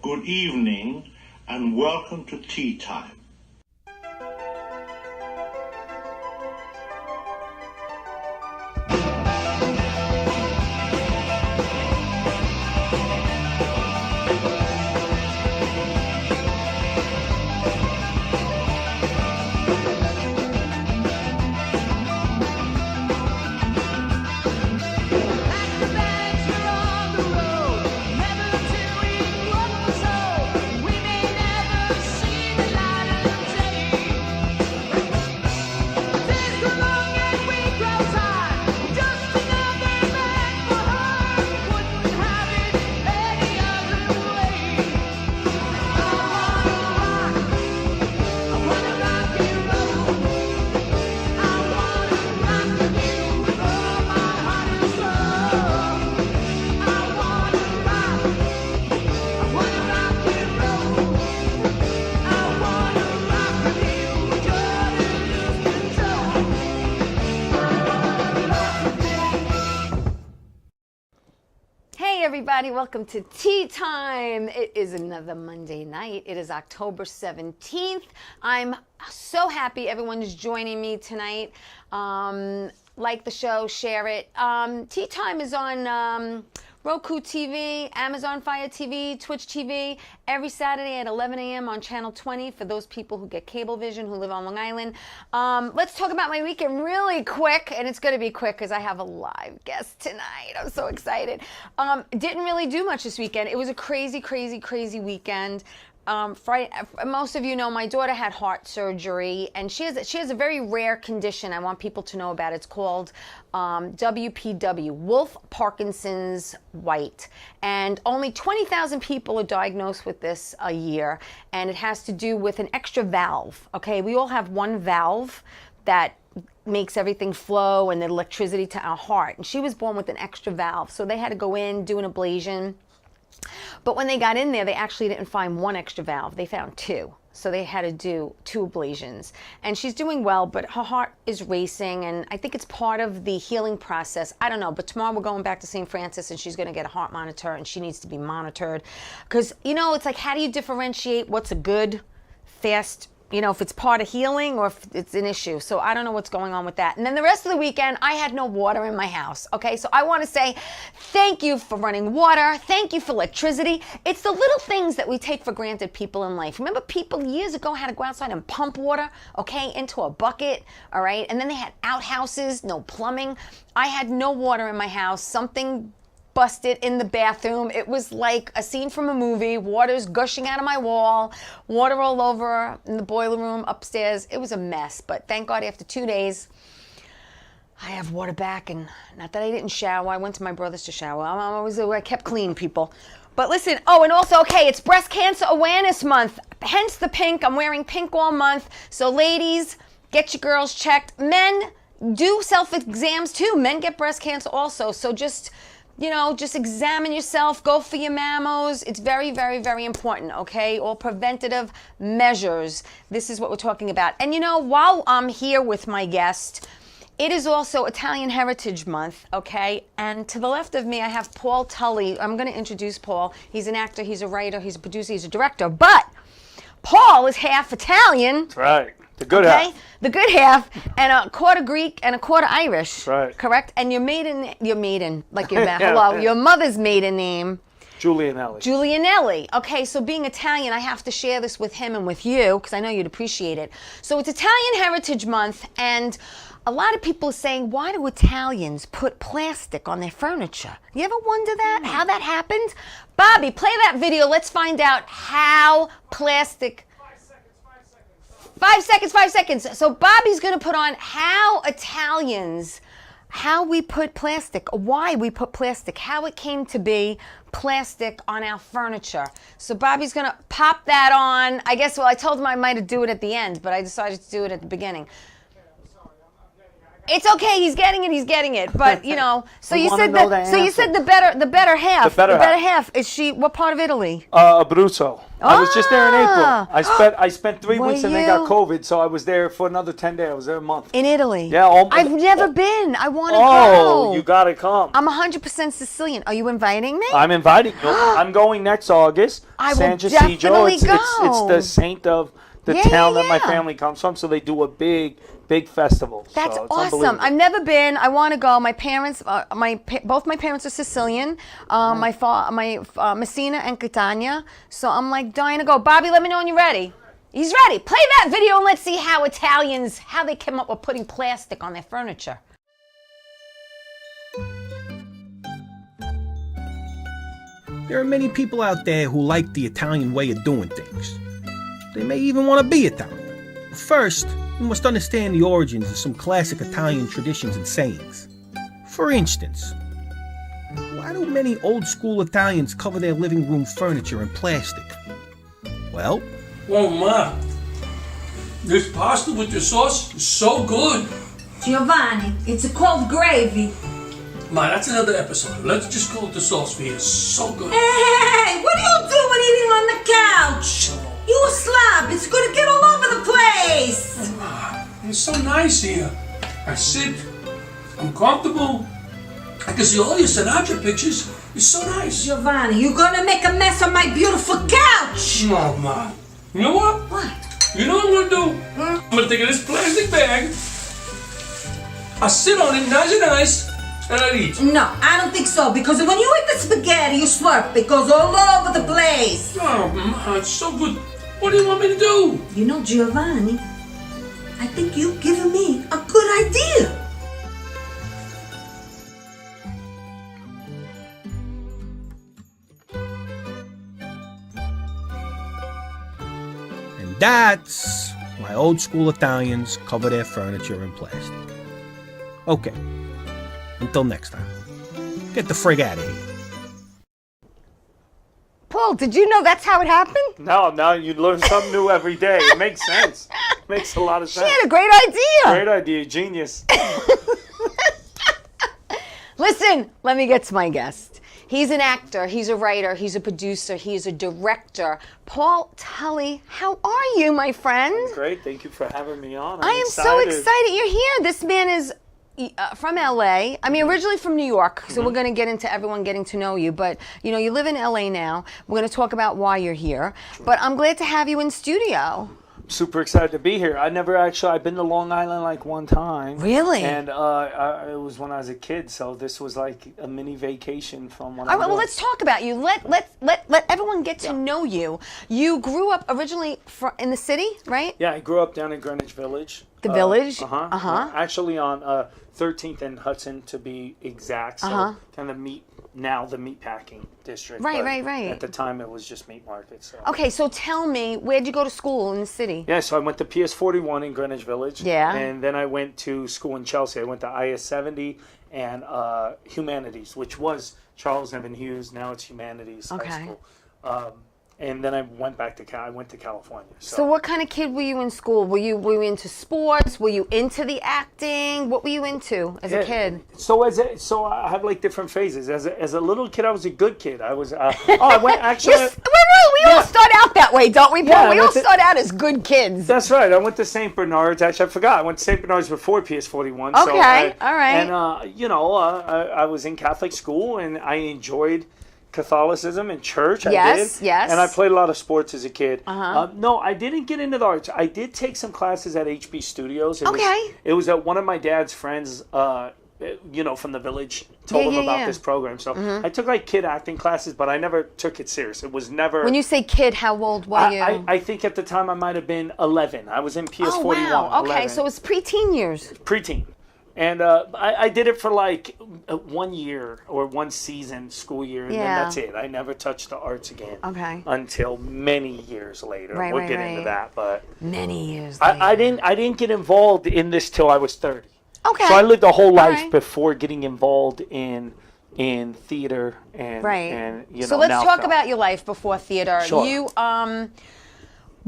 good evening, and welcome to Tea Time. Everybody, welcome to Tea Time. It is another Monday night. It is October 17th. I'm so happy everyone is joining me tonight. Like the show, share it. Tea Time is on Roku TV, Amazon Fire TV, Twitch TV, every Saturday at 11 a.m. on Channel 20 for those people who get Cablevision, who live on Long Island. Let's talk about my weekend really quick, and it's going to be quick because I have a live guest tonight. I'm so excited. Didn't really do much this weekend. It was a crazy, crazy, crazy weekend. Most of you know my daughter had heart surgery, and she has a very rare condition I want people to know about. It's called WPW, Wolff Parkinson's White, and only 20,000 people are diagnosed with this a year, and it has to do with an extra valve. Okay, we all have one valve that makes everything flow and the electricity to our heart, and she was born with an extra valve, so they had to go in, do an ablation. But when they got in there, they actually didn't find one extra valve. They found two. So they had to do 2 ablations. And she's doing well, but her heart is racing, and I think it's part of the healing process. I don't know, but tomorrow we're going back to St. Francis, and she's going to get a heart monitor, and she needs to be monitored. Because, you know, it's like, how do you differentiate what's a good, fast, you know, if it's part of healing or if it's an issue. So I don't know what's going on with that. And then the rest of the weekend, I had no water in my house. Okay, so I want to say thank you for running water. Thank you for electricity. It's the little things that we take for granted, people in life. Remember, people years ago had to go outside and pump water, okay, into a bucket, all right? And then they had outhouses, no plumbing. I had no water in my house. Something busted in the bathroom. It was like a scene from a movie. Water's gushing out of my wall, water all over in the boiler room upstairs. It was a mess, but thank God after 2 days, I have water back. And not that I didn't shower. I went to my brother's to shower. I kept clean, people. But listen, oh, and also, okay, it's Breast Cancer Awareness Month, hence the pink. I'm wearing pink all month. So ladies, get your girls checked. Men do self-exams too. Men get breast cancer also. So just, you know, just examine yourself, go for your mammos. It's very, very, very important, okay? All preventative measures. This is what we're talking about. And you know, while I'm here with my guest, it is also Italian Heritage Month, okay? And to the left of me, I have Paul Tully. I'm going to introduce Paul. He's an actor, he's a writer, he's a producer, he's a director. But Paul is half Italian. That's right. The good half. The good half, and a quarter Greek and a quarter Irish. Right. Correct? And your maiden, like your, hello, your mother's maiden name. Giulianelli. Giulianelli. Okay, so being Italian, I have to share this with him and with you, because I know you'd appreciate it. So it's Italian Heritage Month, and a lot of people are saying, why do Italians put plastic on their furniture? You ever wonder that? How that happened? Bobby, play that video. Let's find out how plastic... 5 seconds. So Bobby's going to put on how Italians, how we put plastic, why we put plastic, how it came to be plastic on our furniture. So Bobby's going to pop that on. I guess, well, I told him I might do it at the end, but I decided to do it at the beginning. It's okay. He's getting it. But so We you wanna said know that. the So you answer. said the better half. The better half. Is she? What part of Italy? Abruzzo. I was just there in April. I spent 3 Were weeks and then got you- COVID, so I was there for another 10 days. I was there a month. In Italy. Yeah, I've never been. I want to Oh, go. you gotta come. I'm 100% Sicilian. Are you inviting me? I'm inviting you. I'm going next August. I will San Giorgio. definitely It's go. the saint of the Yeah, town yeah, that my yeah. family comes from, so they do a big festival. That's so it's awesome. unbelievable. I've never been. I want to go. My parents, both my parents are Sicilian. Messina and Catania. So I'm like dying to go. Bobby, let me know when you're ready. He's ready. Play that video and let's see how they came up with putting plastic on their furniture. There are many people out there who like the Italian way of doing things. They may even want to be Italian. First, we must understand the origins of some classic Italian traditions and sayings. For instance, why do many old-school Italians cover their living room furniture in plastic? Well, Oh, Ma, this pasta with the sauce is so good. Giovanni, it's called gravy. Ma, that's another episode. Let's just call it the sauce for you. It's so good. Hey, what are you doing eating on the couch? You a slob. It's gonna get all over the place. Ma, it's so nice here. I sit, I'm comfortable. I can see all your Sinatra pictures. It's so nice. Giovanni, you're gonna make a mess on my beautiful couch. No, Ma. You know what? What? You know what I'm gonna do? I'm gonna take this plastic bag. I'll sit on it nice, and I'll eat. No, I don't think so, because when you eat the spaghetti, you slurp. It goes all over the place. Oh, Ma, it's so good. What do you want me to do? You know, Giovanni, I think you've given me a good idea. and that's why old-school Italians cover their furniture in plastic. Okay, until next time, get the frig out of here. Paul, did you know that's how it happened? No, you learn something new every day. It makes sense. Makes a lot of She sense. had a great idea. Great idea, genius. Listen, let me get to my guest. He's an actor, he's a writer, he's a producer, he's a director. Paul Tully, how are you, my friend? Great, thank you for having me on. I am so excited you're here. This man is from LA. I mean, originally from New York. So we're going to get into everyone getting to know you. But, you know, you live in LA now. We're going to talk about why you're here. But I'm glad to have you in studio. Super excited to be here. I've been to Long Island like one time. Really? And it was when I was a kid, so this was like a mini vacation from when I All was right, well, let's talk about you. Let everyone get to know you. You grew up originally in the city, right? Yeah, I grew up down in Greenwich Village. The Village? Uh-huh. Actually on 13th and Hudson to be exact. So kind of the meat packing district. Right, but right. At the time, it was just meat market. So. Okay, so tell me, where'd you go to school in the city? Yeah, so I went to PS 41 in Greenwich Village. Yeah. And then I went to school in Chelsea. I went to IS 70 and Humanities, which was Charles Evan Hughes. Now it's Humanities High School. And then I went back to California. So what kind of kid were you in school? Were you into sports? Were you into the acting? What were you into as a kid? So I have like different phases. As a little kid, I was a good kid. I was. I went actually. We all start out that way, don't we, Paul? Yeah, we all start out as good kids. That's right. I went to St. Bernard's. Actually, I forgot. I went to St. Bernard's before PS 41. Okay, so all right. And I was in Catholic school, and I enjoyed Catholicism and church. Yes. And I played a lot of sports as a kid. No, I didn't get into the arts. I did take some classes at HB Studios. It was at one of my dad's friends, from the village, told him about this program. So I took like kid acting classes, but I never took it serious. It was never. When you say kid, how old were you? I think at the time I might have been 11. I was in PS 41. Oh, wow. Okay, 11. so it's preteen years. Preteen. And I did it for like 1 year or one season, school year, and then that's it. I never touched the arts again. Okay. Until many years later. We'll get into that, but many years later. I didn't get involved in this till I was 30. Okay. So I lived a whole life before getting involved in theater and Right. and so let's now talk film. about your life before theater. Sure. You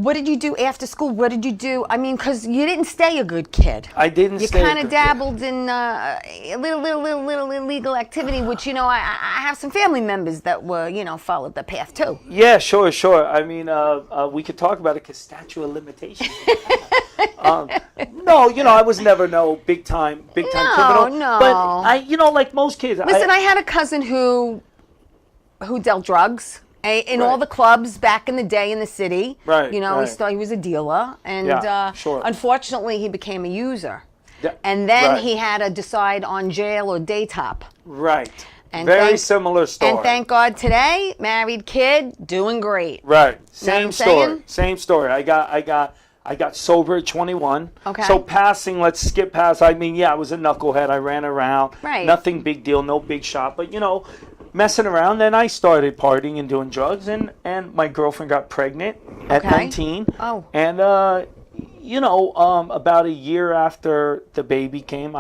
What did you do after school? What did you do? I mean, because you didn't stay a good kid. I didn't You stay a kind of good dabbled in a little illegal activity, which, you know, I have some family members that were, you know, followed the path too. Yeah, sure. I mean, we could talk about it because statute of limitations. No, you know, I was never no big time criminal. No. But I, you know, like most kids. Listen, I had a cousin who dealt drugs. In all Right. the clubs back in the day in the city. Right, You know, right. he was a dealer. And Yeah, sure. unfortunately, he became a user. Yeah, And then right. he had to decide on jail or day top. Right. And Very similar story. And thank God today, married kid, doing great. Right. Know what Same I'm story. saying? Same story. I got sober at 21. Okay. So passing, let's skip past. I mean, yeah, I was a knucklehead. I ran around. Right. Nothing big deal, no big shot. But, you know, messing around. Then I started partying and doing drugs. And my girlfriend got pregnant at Okay. 19. Oh. And, you know, about a year after the baby came,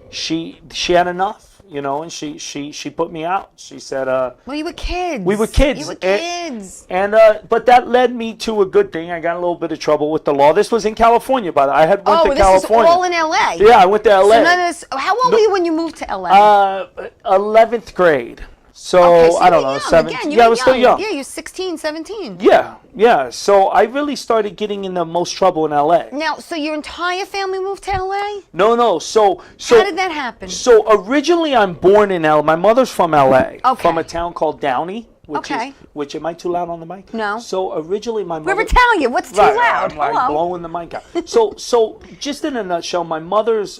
she had enough. You know, and she put me out. She said, Well, you were kids. we were kids. You were kids. And but that led me to a good thing. I got a little bit of trouble with the law. This was in California, by the way. I had went to this California. is all in L.A. Yeah, I went to LA. So none of this, how old were you when you moved to L.A.? 11th grade. So, Okay, so I you don't were know, young. 17. Again, you Yeah, I were was still young. Yeah, you're 16, 17. Yeah. So I really started getting in the most trouble in LA. Now, so your entire family moved to L.A.? No. So How did that happen? So originally, I'm born in LA. My mother's from LA. Okay. From a town called Downey. Okay. Which am I too loud on the mic? No. So originally, my mother. We're Italian. What's too loud? I'm like Hello. blowing the mic out. So just in a nutshell, my mother's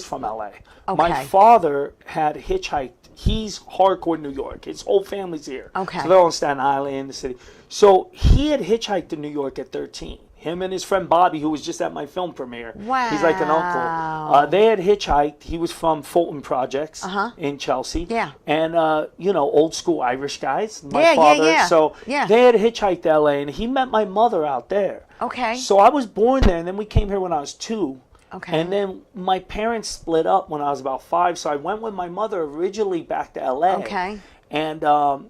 from LA. My Okay. father had hitchhiked. He's hardcore New York. His whole family's here. Okay. So they're on Staten Island, the city. So he had hitchhiked to New York at 13. Him and his friend Bobby, who was just at my film premiere. Wow. He's like an uncle. They had hitchhiked. He was from Fulton Projects in Chelsea. Yeah. And, you know, old school Irish guys. My Yeah, father. yeah. So Yeah. they had hitchhiked to LA, and he met my mother out there. Okay. So I was born there, and then we came here when I was 2. Okay. And then my parents split up when I was about 5, so I went with my mother originally back to LA. Okay. And,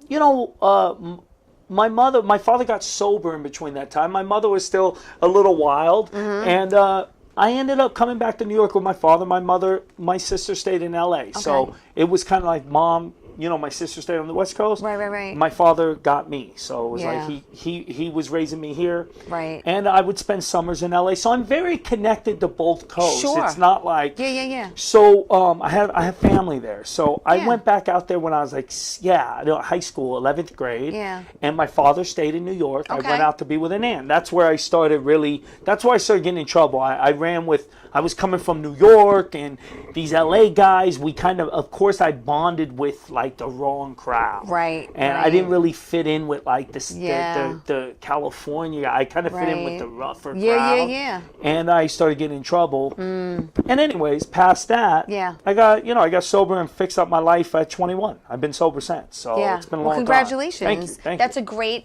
you know, my father got sober in between that time. My mother was still a little wild. Mm-hmm. And I ended up coming back to New York with my father. My sister stayed in LA. So it was kind of like mom. You know, my sister stayed on the West Coast. Right. My father got me, so it was Yeah. like he was raising me here. Right. And I would spend summers in LA, so I'm very connected to both coasts. Sure. It's not like Yeah. So I have family there. So I Yeah. went back out there when I was like high school, 11th grade. Yeah. And my father stayed in New York. Okay. I went out to be with an aunt. That's where I started that's why I started getting in trouble. I was coming from New York and these LA guys. We of course, I bonded with like the wrong crowd. Right, And I right. didn't really fit in with like Yeah. the California. I kind of fit in with Right. the rougher Yeah, crowd. yeah. And I started getting in trouble. And anyways, past that, Yeah. I got sober and fixed up my life at 21. I've been sober since. So Yeah. it's been a Well, long congratulations. time. Thank you. That's a great,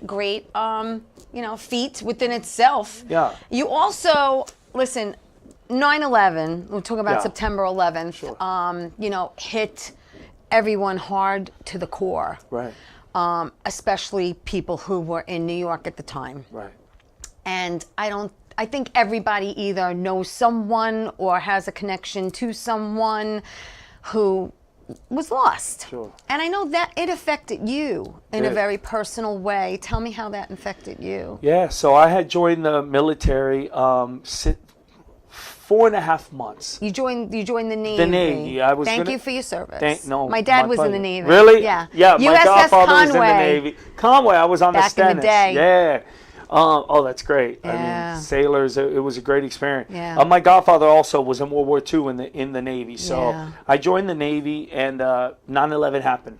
you know, feat within itself. Yeah. You also, listen, 9/11, we'll talk about Yeah. September 11th, Sure. you know, hit everyone hard to the core. Right. Especially people who were in New York at the time. Right. And I think everybody either knows someone or has a connection to someone who was lost. Sure. And I know that it affected you in a Yeah. very personal way. Tell me how that affected you. Yeah. So I had joined the military 4.5 months. You joined the Navy. The Navy. I was Thank gonna- you for your service. No, my dad my was in the pleasure. Navy. Really? Yeah. Yeah. My USS godfather was in the Conway. Navy. Conway. I was on Back the in the Stennis. day. Yeah. Oh, that's great. I Yeah. mean, sailors. It was a great experience. Yeah. My godfather also was in World War II in the Navy. So Yeah. I joined the Navy, and 9/11 happened.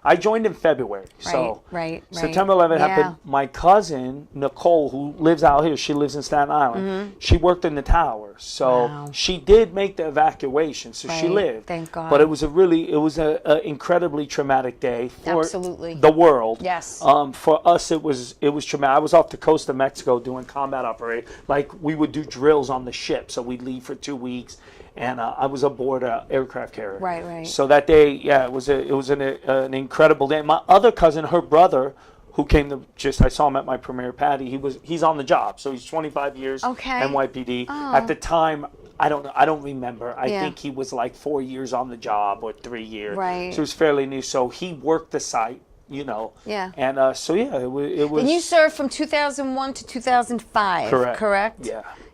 I joined in February. So Right. September 11th Yeah. happened. My cousin, Nicole, who lives out here, she lives in Staten Island. She worked in the tower. So Mm-hmm. Wow. she did make the evacuation. So she Right. lived. Thank God. But it was a incredibly traumatic day for Absolutely. the world. Yes. For us, it was traumatic. I was off the coast of Mexico doing combat operation. Like we would do drills on the ship. So we'd leave for 2 weeks. And I was aboard an aircraft carrier. Right. So that day, yeah, it was an incredible day. My other cousin, her brother, who came to I saw him at my premiere patty. He's on the job, so he's 25 years NYPD. At the time, I don't know. I don't remember. I think he was like 4 years on the job or 3 years. Right. So he was fairly new. So he worked the site, Yeah. And it was. And you served from 2001 to 2005. Correct.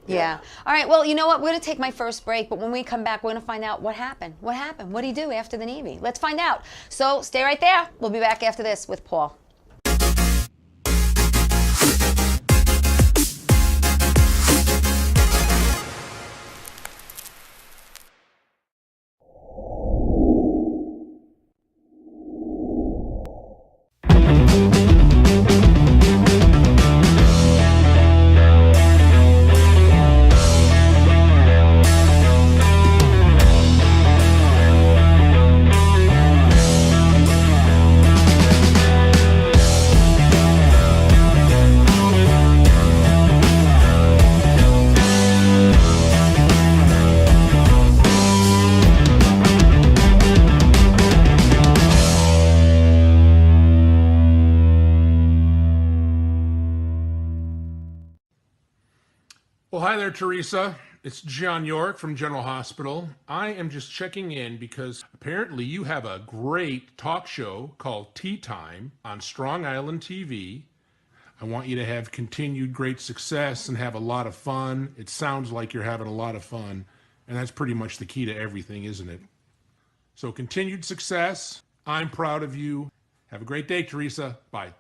Yeah. All right. Well, you know what? We're going to take my first break, but when we come back, we're going to find out what happened. What happened? What did he do after the Navy? Let's find out. So stay right there. We'll be back after this with Paul. Well, hi there, Teresa. It's John York from General Hospital. I am just checking in because apparently you have a great talk show called Tea Time on Strong Island TV. I want you to have continued great success and have a lot of fun. It sounds like you're having a lot of fun, and that's pretty much the key to everything, isn't it? So continued success. I'm proud of you. Have a great day, Teresa. Bye.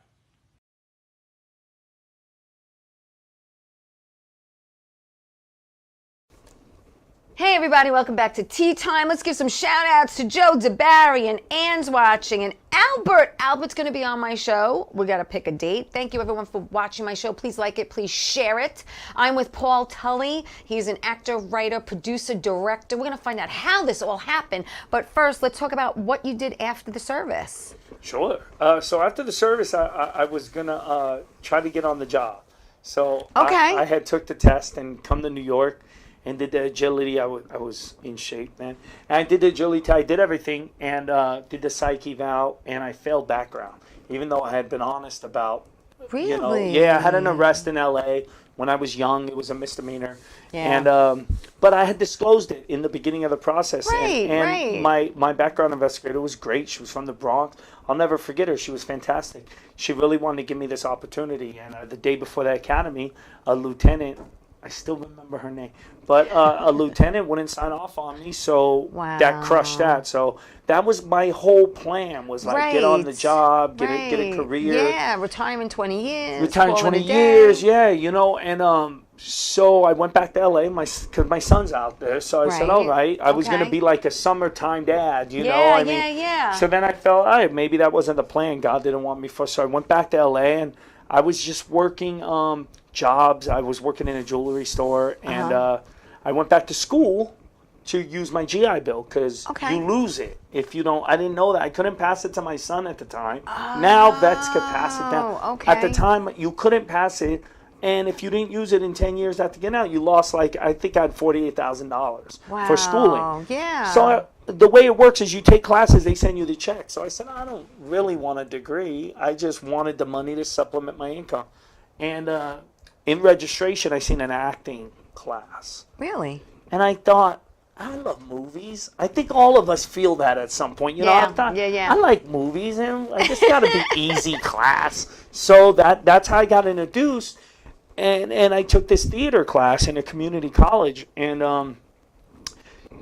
Hey everybody, welcome back to Tea Time. Let's give some shout outs to Joe DeBarry and Ann's watching and Albert. Albert's going to be on my show. We got to pick a date. Thank you everyone for watching my show. Please like it. Please share it. I'm with Paul Tully. He's an actor, writer, producer, director. We're going to find out how this all happened. But first, let's talk about what you did after the service. Sure. So after the service, I was going to try to get on the job. So I had took the test and come to New York and did the agility. I was in shape, man. And I did the agility. I did everything and did the psych eval, and I failed background, even though I had been honest about. Really? I had an arrest in L.A. when I was young. It was a misdemeanor, and but I had disclosed it in the beginning of the process. And my background investigator was great. She was from the Bronx. I'll never forget her. She was fantastic. She really wanted to give me this opportunity. And the day before the academy, a lieutenant. I still remember her name, but a lieutenant wouldn't sign off on me, so that crushed that. So that was my whole plan, was like get on the job, get a career. Yeah, retirement 20 years. Retire 20 years, and so I went back to LA, because my son's out there, so I said, all right, I was going to be like a summertime dad, you know? I mean, so then I felt, all right, maybe that wasn't the plan. God didn't want me for, so I went back to LA, and I was just working jobs. I was working in a jewelry store, and I went back to school to use my GI Bill, because you lose it if you don't. I didn't know that. I couldn't pass it to my son at the time. Now vets could pass it down. At the time, you couldn't pass it, and if you didn't use it in 10 years after getting out, you lost, I think I had $48,000 for schooling. Yeah. So the way it works is you take classes, they send you the check. So I said, I don't really want a degree. I just wanted the money to supplement my income. And in registration, I seen an acting class. Really? And I thought, I love movies. I think all of us feel that at some point. You know, I thought, I like movies, and I just got to be easy class. So that's how I got introduced. And I took this theater class in a community college, and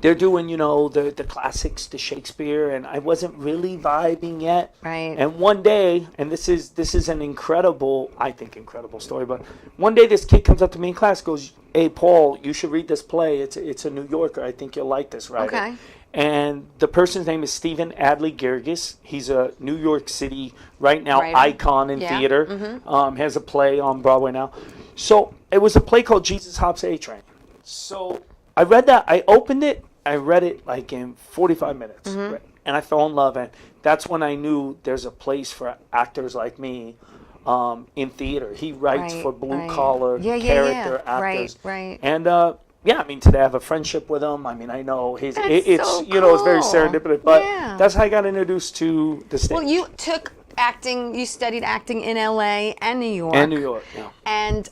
they're doing, the classics, the Shakespeare, and I wasn't really vibing yet. Right. And one day, and this is an incredible story, but one day this kid comes up to me in class, goes, "Hey, Paul, you should read this play. It's a New Yorker. I think you'll like this writer." Okay. And the person's name is Stephen Adley Girgis. He's a New York City right now icon in theater. Mm-hmm. Has a play on Broadway now. So it was a play called Jesus Hops A Train. So I read that. I opened it. I read it like in 45 minutes. Mm-hmm. And I fell in love. And that's when I knew there's a place for actors like me in theater. He writes for blue-collar character actors. Right. And today I have a friendship with him. I mean, I know it's so it's very serendipitous. But that's how I got introduced to the stage. Well, you took acting. You studied acting in L.A. and New York. And New York, yeah. And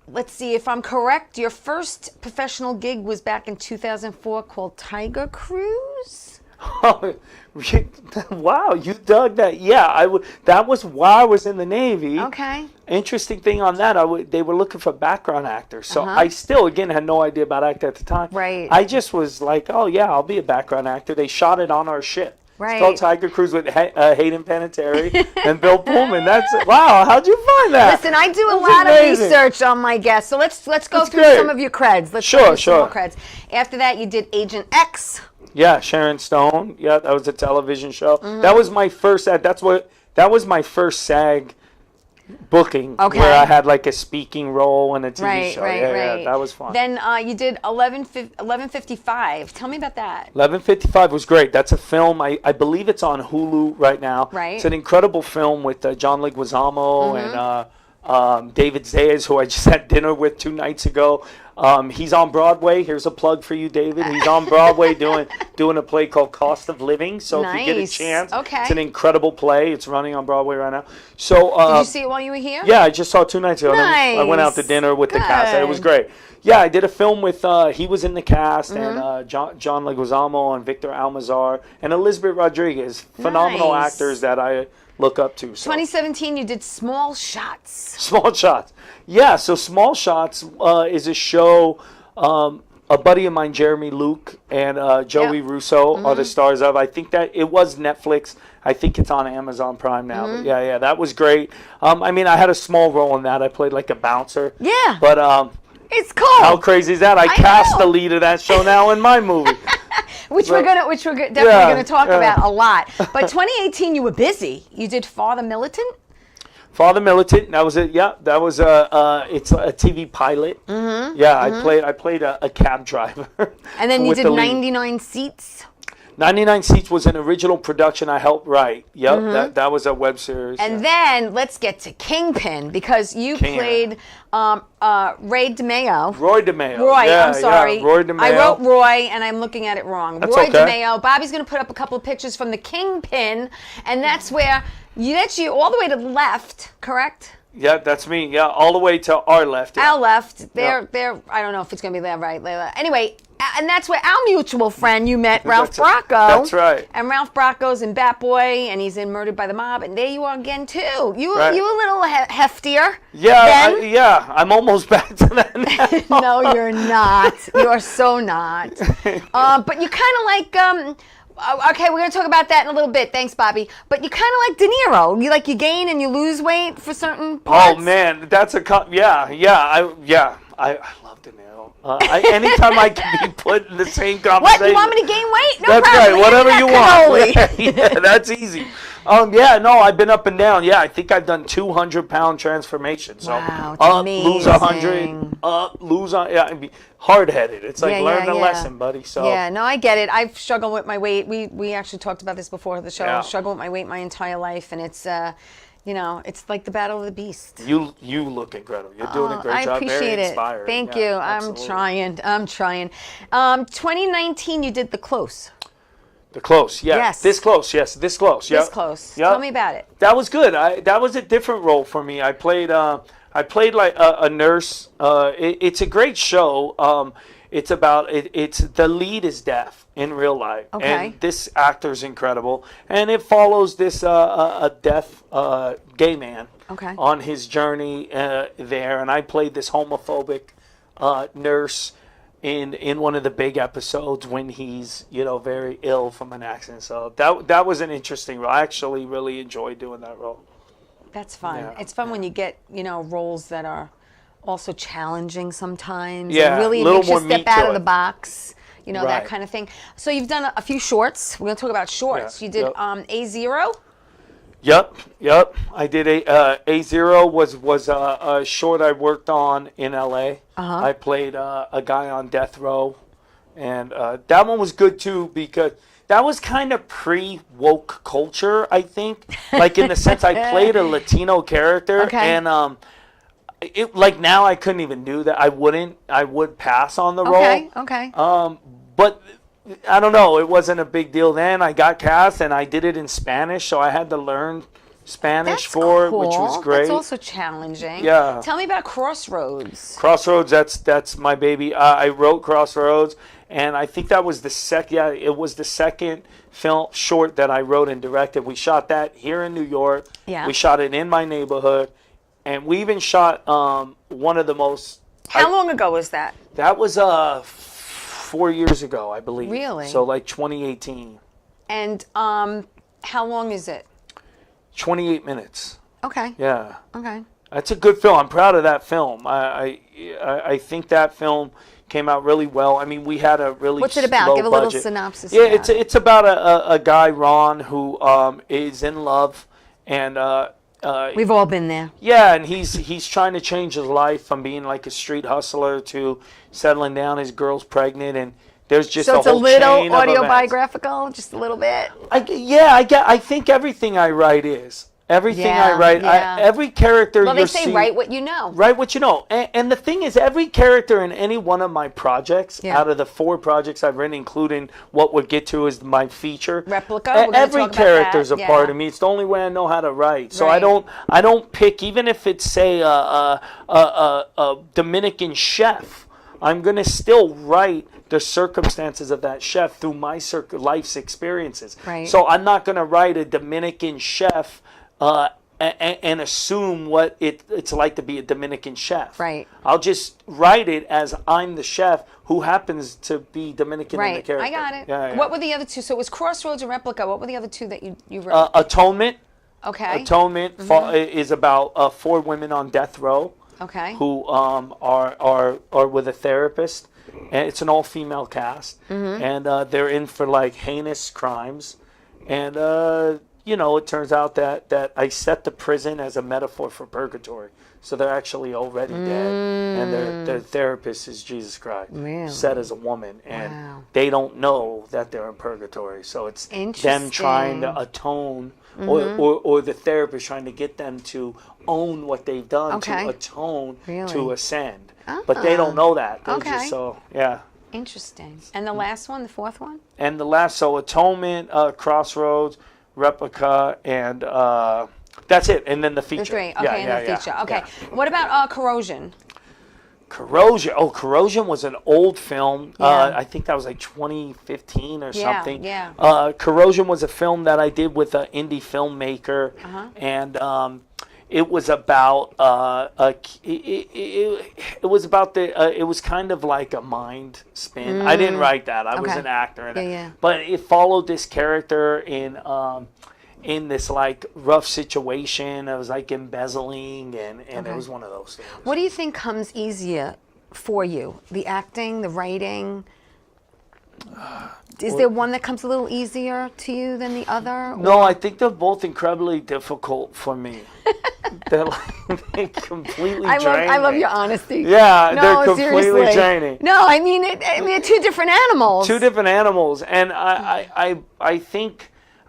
let's see if I'm correct. Your first professional gig was back in 2004, called Tiger Cruise. Oh, wow, you dug that. Yeah, that was while I was in the Navy. Okay. Interesting thing on that, they were looking for background actors. So I still, again, had no idea about acting at the time. Right. I just was like, oh, yeah, I'll be a background actor. They shot it on our ship. Right. It's called Tiger Cruise with Hayden Panettiere and Bill Pullman. Wow, how'd you find that? Listen, I do a That's lot amazing. of research on my guests, so let's go That's through great. some of your creds. Let's go Sure, through some more sure. creds. After that, you did Agent X. Yeah, Sharon Stone. Yeah, that was a television show. That was my first. That was my first SAG booking, where I had like a speaking role in a TV show. Yeah, that was fun. Then you did 11:55. Tell me about that. 11:55 was great. That's a film. I believe it's on Hulu right now. Right. It's an incredible film with John Leguizamo and David Zayas, who I just had dinner with 2 nights ago. He's on Broadway. Here's a plug for you, David. He's on Broadway doing a play called Cost of Living. So if you get a chance, it's an incredible play. It's running on Broadway right now. So did you see it while you were here? Yeah, I just saw it 2 nights ago. Nice. I went out to dinner with the cast. It was great. Yeah, I did a film with, he was in the cast, and John Leguizamo and Victor Almazar and Elizabeth Rodriguez. Phenomenal actors that I look up to. So. 2017, you did Small Shots. Small Shots. Yeah, so Small Shots is a show a buddy of mine, Jeremy Luke, and Joey Russo are the stars of. I think that it was Netflix. I think it's on Amazon Prime now. But yeah, that was great. I mean, I had a small role in that. I played like a bouncer. Yeah. But it's cool. How crazy is that? I cast the lead of that show now in my movie. Which we're definitely gonna talk about a lot. But 2018, you were busy. You did Father Militant. Father Militant. That was it. Yeah, that was it's a TV pilot. Yeah, I played a cab driver. And then you did 99 Seats. 99 Seats was an original production I helped write. Yep, that was a web series. And then let's get to Kingpin, because you played Roy DeMeo. Roy DeMeo. Roy, yeah, I'm sorry. Yeah, Roy DeMeo. I wrote Roy, and I'm looking at it wrong. That's Roy okay. DeMeo. Bobby's going to put up a couple of pictures from the Kingpin, and that's where that's you all the way to the left, correct? Yeah, that's me. Yeah, all the way to our left. Yeah. Our left. They're I don't know if it's going to be there, right? Anyway, and that's where our mutual friend you met, Ralph Bracco. That's right. And Ralph Bracco's in Bat Boy, and he's in Murdered by the Mob, and there you are again too. You a little heftier. Yeah, I'm almost back to that now. No, you're not. You're so not. But you kind of like. Okay, we're going to talk about that in a little bit. Thanks, Bobby. But you kind of like De Niro. You gain and you lose weight for certain parts. Oh man, that's I love De Niro. Anytime I can be put in the same conversation. What? You want me to gain weight? No that's problem. Right. Whatever you want. Yeah, that's easy. I've been up and down. Yeah, I think I've done 200-pound transformations. So wow, it's amazing. Lose 100, lose on. Yeah, be hard-headed. It's like learn a lesson, buddy. So yeah, no, I get it. I've struggled with my weight. We actually talked about this before the show. Yeah. I've struggled with my weight my entire life, and it's it's like the battle of the beast. You look incredible. You're doing a great job. I appreciate Very it. inspiring. Thank yeah, you. absolutely. I'm trying. 2019, you did The Close. The Close, yeah. Yes. This Close, yes. This Close, yeah. This Close. Yep. Tell me about it. That was good. That was a different role for me. I played like a nurse. It's a great show. It's about it's the lead is deaf in real life, and this actor's incredible. And it follows this a deaf gay man on his journey there. And I played this homophobic nurse in one of the big episodes when he's very ill from an accident. So that was an interesting role. I actually really enjoyed doing that role. That's fun. Yeah. It's fun when you get roles that are also challenging sometimes. Yeah, and really a little makes you more step meat out to of the it. box. That Right. kind of thing. So you've done a few shorts. We're going to talk about shorts. Yeah. You did Yep. A0. Yep. I did A0 was a short I worked on in LA. I played a guy on death row, and that one was good too because that was kind of pre-woke culture, I think. Like in the sense I played a Latino character, and it like now I couldn't even do that. I would pass on the role. Okay. But I don't know. It wasn't a big deal then. I got cast, and I did it in Spanish, so I had to learn Spanish for it, which was great. That's also challenging. Yeah. Tell me about Crossroads. Crossroads, that's my baby. I wrote Crossroads, and I think that was the second. Yeah, it was the second film short that I wrote and directed. We shot that here in New York. Yeah. We shot it in my neighborhood, and we even shot one of the most. How long ago was that? That was 4 years ago, I believe. Really? So like 2018. And how long is it? 28 minutes. Okay. Yeah. Okay. That's a good film. I'm proud of that film. I think that film came out really well. I mean, we had a really What's it about? low Give a budget. little synopsis. Yeah, it's about a guy, Ron, who is in love, and we've all been there. yeah, and he's trying to change his life from being like a street hustler to settling down. His girl's pregnant, and there's just So a it's a whole little chain of events. autobiographical, just a little bit. I think everything I write is. Everything I write, every character Well, you they say see, write what you know. Write what you know. And the thing is, every character in any one of my projects, out of the 4 projects I've written, including what we'll get to is my feature. Replica. We're gonna Every talk about character's that. a part of me. It's the only way I know how to write. So Right. I don't pick, even if it's, say, a Dominican chef, I'm going to still write the circumstances of that chef through my life's experiences. Right. So I'm not going to write a Dominican chef and assume what it's like to be a Dominican chef. Right. I'll just write it as I'm the chef who happens to be Dominican in the character. I got it. Yeah. What were the other 2? So it was Crossroads and Replica. What were the other 2 that you wrote? Atonement. Okay. Atonement is about 4 women on death row. Okay. Who are with a therapist, and it's an all-female cast, and they're in for like heinous crimes, and it turns out that I set the prison as a metaphor for purgatory, so they're actually already dead, and their therapist is Jesus Christ, set as a woman, and they don't know that they're in purgatory, so it's them trying to atone. Or the therapist trying to get them to own what they've done, to atone, to ascend. But they don't know that. They're just Interesting. And the last one, the 4th one? And the last, so Atonement, Crossroads, Replica, and that's it. And then the feature. The 3. Okay, and the feature. Okay. Yeah. What about Corrosion? Corrosion. Oh, Corrosion was an old film. I think that was like 2015 or something. Yeah. Corrosion was a film that I did with an indie filmmaker, and it was about it was about it was kind of like a mind spin. I didn't write that. I was an actor in it. But it followed this character in this like rough situation. It was like embezzling, and it was one of those things. What do you think comes easier for you? The acting, the writing? Is there one that comes a little easier to you than the other? No, I think they're both incredibly difficult for me. They're completely draining. I love your honesty. Yeah, no, they're completely seriously. draining. No, I mean, they're 2 different animals. 2 different animals, and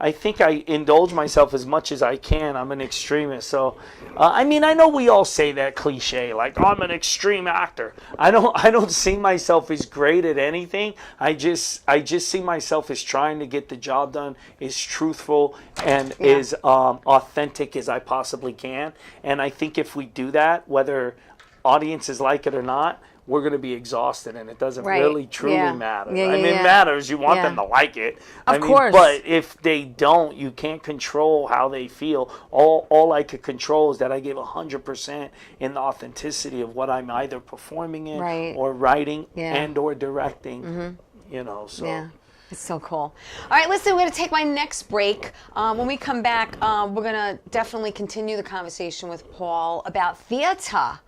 I think I indulge myself as much as I can. I'm an extremist, so I mean, I know we all say that cliche, like I'm an extreme actor. I don't see myself as great at anything. I just see myself as trying to get the job done, as truthful and as authentic as I possibly can. And I think if we do that, whether audiences like it or not, we're going to be exhausted, and it doesn't really truly matter. I mean, it matters. You want them to like it. Of course. But if they don't, you can't control how they feel. All I could control is that I give 100% in the authenticity of what I'm either performing in or writing and or directing. So. Yeah. It's so cool. All right, listen, we're going to take my next break. When we come back, we're going to definitely continue the conversation with Paul about theater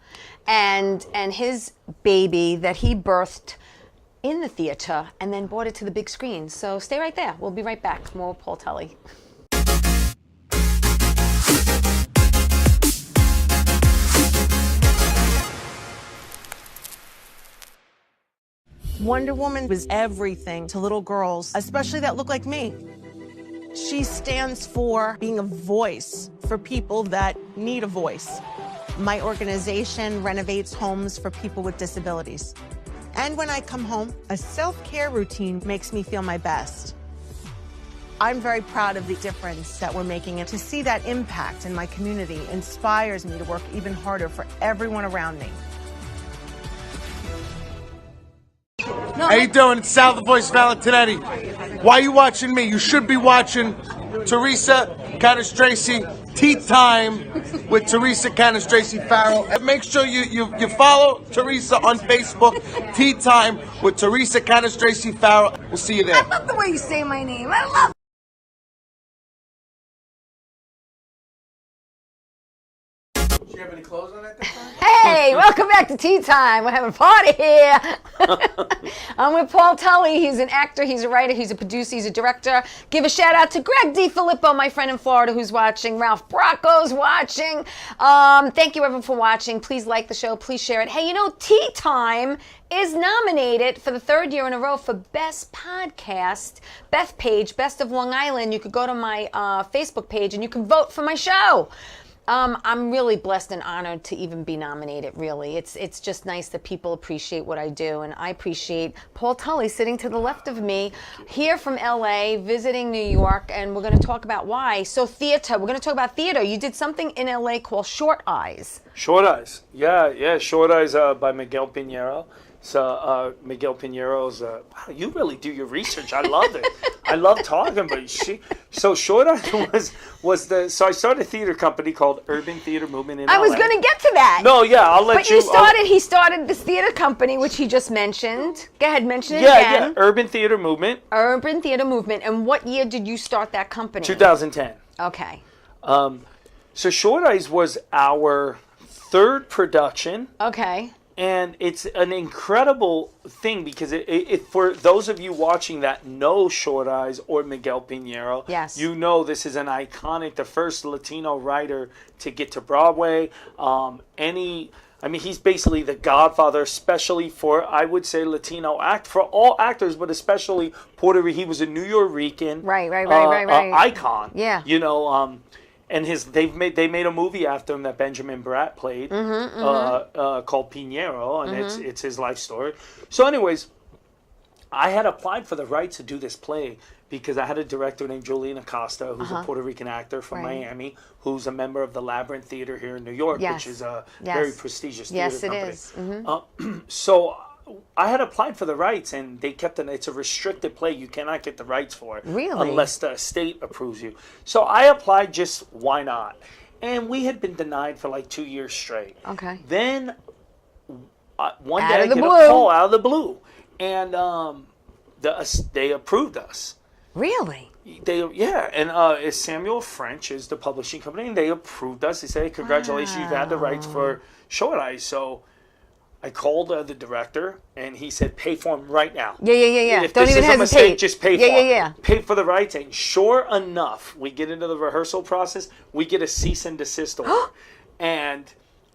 and his baby that he birthed in the theater and then brought it to the big screen. So stay right there. We'll be right back. More with Paul Tully. Wonder Woman was everything to little girls, especially that look like me. She stands for being a voice for people that need a voice. My organization renovates homes for people with disabilities. And when I come home, a self-care routine makes me feel my best. I'm very proud of the difference that we're making, and to see that impact in my community inspires me to work even harder for everyone around me. How you doing? It's Sal, the voice Valentinetti. Why are you watching me? You should be watching Teresa Canastraci Tea Time with Teresa Canastraci Farrell. And make sure you follow Teresa on Facebook, Tea Time with Teresa Canastraci Farrell. We'll see you there. I love the way you say my name. I love Do you have any clothes on at that time? Hey, welcome back to Tea Time. We're having a party here. I'm with Paul Tully. He's an actor, he's a writer, he's a producer, he's a director. Give a shout out to Greg DiFilippo, my friend in Florida, who's watching. Ralph Bracco's watching. Thank you everyone for watching. Please like the show. Please share it. Hey, you know, Tea Time is nominated for the third year in a row for Best Podcast, Beth Page, Best of Long Island. You could go to my Facebook page and you can vote for my show. I'm really blessed and honored to even be nominated, really. It's just nice that people appreciate what I do, and I appreciate Paul Tully sitting to the left of me, here from LA, visiting New York, and we're going to talk about why. So theater, we're going to talk about theater. You did something in LA called Short Eyes. Short Eyes. Yeah, Short Eyes by Miguel Pinheiro. So Miguel Pinheiro's, wow, you really do your research. I love it. I love talking, but so Short Eyes so I started a theater company called Urban Theater Movement in LA. I was going to get to that. No, yeah, I'll let you. But he started this theater company, which he just mentioned. Go ahead, mention it again. Yeah, Urban Theater Movement. Urban Theater Movement. And what year did you start that company? 2010. Okay. So Short Eyes was our third production. Okay. And it's an incredible thing because it for those of you watching that know Short Eyes or Miguel Pinheiro, yes, you know this is an iconic, the first Latino writer to get to Broadway. He's basically the godfather, especially for, I would say, Latino for all actors, but especially Puerto Rican. He was a New Yorican, right. icon. Yeah, you know. And they made a movie after him that Benjamin Bratt played, called Pinheiro, and it's his life story. So, anyways, I had applied for the rights to do this play because I had a director named Julian Acosta, who's a Puerto Rican actor from Miami, who's a member of the Labyrinth Theater here in New York, which is a very prestigious theater company. Yes, it is. So I had applied for the rights, and they kept it's a restricted play. You cannot get the rights for it. Really? Unless the state approves you. So I applied, just why not? And we had been denied for like 2 years straight. Okay. Then one day I get a call out of the blue, and they approved us. Really? And Samuel French is the publishing company, and they approved us. They said, hey, congratulations, you've had the rights for Short Eyes. So I called the director, and he said, pay for them right now. Yeah. If Don't this even is a hesitate. mistake, just pay for them. Yeah. Pay for the rights. And sure enough, we get into the rehearsal process, we get a cease and desist order. And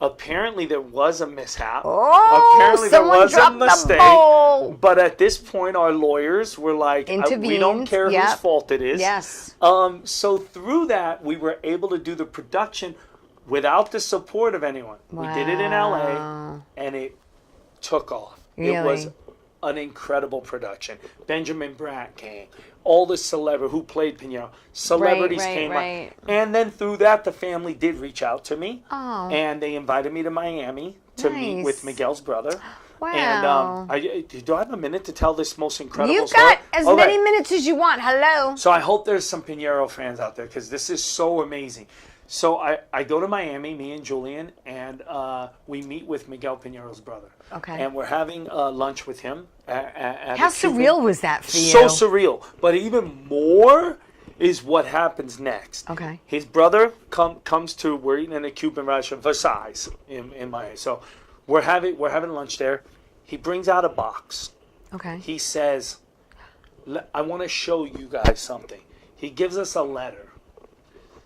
apparently there was a mishap. Apparently there was a mistake. But at this point, our lawyers were like, we don't care whose fault it is. Yes. So through that, we were able to do the production without the support of anyone. Wow. We did it in LA, and it took off. Really? It was an incredible production. Benjamin Bratt came. All the celebrities who played Pinheiro, celebrities came. Right. And then through that, the family did reach out to me. Oh. And they invited me to Miami to meet with Miguel's brother. Wow. And do I have a minute to tell this most incredible You've story? got as many minutes as you want. Hello. So I hope there's some Pinheiro fans out there because this is so amazing. So I go to Miami, me and Julian, and we meet with Miguel Pinheiro's brother. Okay. And we're having lunch with him. How surreal was that for you? So surreal. But even more is what happens next. Okay. His brother comes to, we're eating in a Cuban restaurant, Versailles, in Miami. So we're having lunch there. He brings out a box. Okay. He says, I want to show you guys something. He gives us a letter.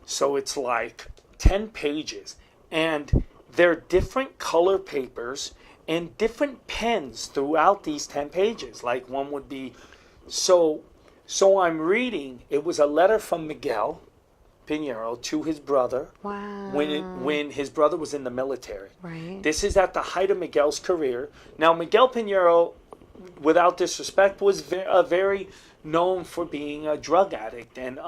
So it's like 10 pages, and there are different color papers and different pens throughout these 10 pages. Like one would be, so I'm reading, it was a letter from Miguel Pinheiro to his brother. Wow. When his brother was in the military. Right. This is at the height of Miguel's career. Now, Miguel Pinheiro, without disrespect, was very known for being a drug addict, and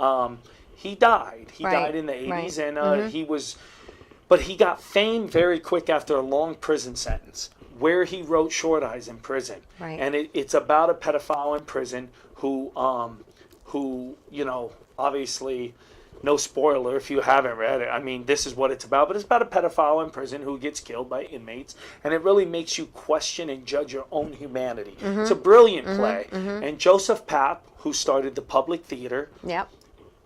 he died. He died in the 80s, and he was, but he got fame very quick after a long prison sentence, where he wrote Short Eyes in prison, and it's about a pedophile in prison who obviously. No spoiler if you haven't read it. I mean, this is what it's about, but it's about a pedophile in prison who gets killed by inmates, and it really makes you question and judge your own humanity. It's a brilliant play. And Joseph Papp, who started the Public Theater,